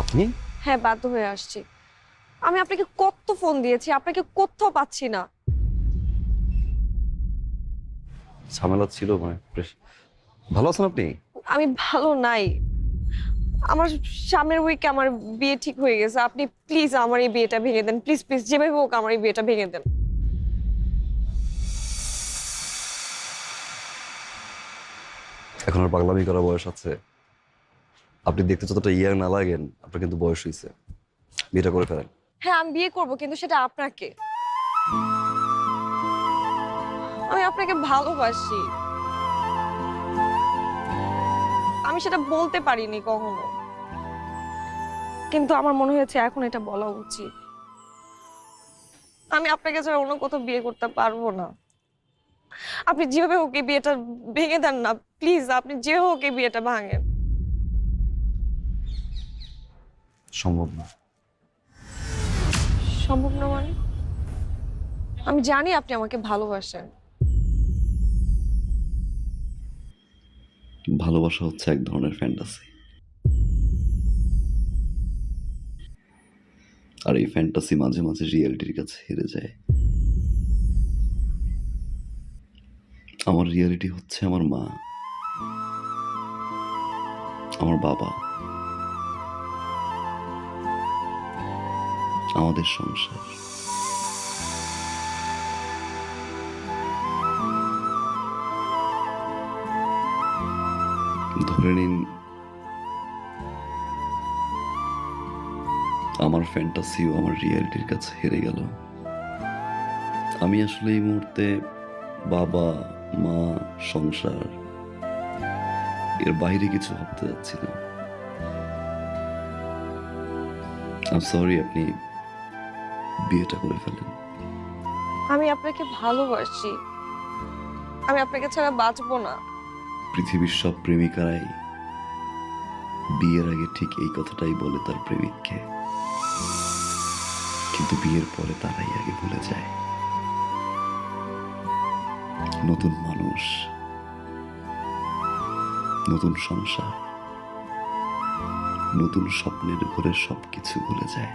আপনি? হ্যাঁ, বাধ্য হয়ে আসছি। আমি আপনাকে কত ফোন দিয়েছি, আপনাকে কোথাও পাচ্ছি না। ঝামেলা ছিল মানে ভালো আছেন আপনি? আমি ভালো নাই। আমার সামনের উইকে আমার বিয়ে ঠিক হয়ে গেছে। আপনি প্লিজ আমার এই বিয়েটা ভেঙে দেন। প্লিজ প্লিজ যেভাবে হোক আমার এই বিয়েটা ভেঙে দেন। এখন আর পাগলামি করার বয়স আছে? আপনি দেখতে যতটা ইয়ার না লাগেন, আপনার কিন্তু বয়স হয়েছে। বিয়েটা করে ফেলেন। হ্যাঁ, আমি বিয়ে করব, কিন্তু সেটা আপনাকে। আমি আপনাকে ভালোবাসি। আমি সেটা বলতে পারিনি কখনো, কিন্তু আমার মনে হয়েছে এখন এটা বলা উচিত। আমি আপনাকে ছাড়া অন্য কোথাও বিয়ে করতে পারবো না। আপনি যেভাবে হোক এই বিয়েটা ভেঙে দেন না প্লিজ। আপনি যে হোক এই বিয়েটা ভাঙেন। সম্ভব না। সম্ভব না মানে? আমি জানি আপনি আমাকে ভালোবাসেন। ভালোবাসা হচ্ছে এক ধরনের ফ্যান্টাসি, আর এই ফ্যান্টাসি মাঝে মাঝে রিয়েলিটির কাছে হেরে যায়। আমার রিয়েলিটি হচ্ছে আমার মা, আমার বাবা, আমাদের সংসার। ধরে নিন আমার ফ্যান্টাসিও আমার রিয়েলিটির কাছে হেরে গেল। আমি আসলে এই মুহূর্তে বাবা, মা, সংসার এর বাইরে কিছু ভাবতে যাচ্ছি না। আই সরি, আপনি বিয়েটা করে ফেলেন। আমি আপনাকে ভালোবাসি। আমি আপনাকে ছাড়া বাঁচবো না। পৃথিবীর সব প্রেমিকারাই বিয়ের আগে ঠিক এই কথাটাই বলে তার প্রেমিককে, কিন্তু বিয়ের পরে তারাই আগে ভুলে যায়। নতুন মানুষ, নতুন সংসার, নতুন স্বপ্নের ঘরে সবকিছু ভুলে যায়।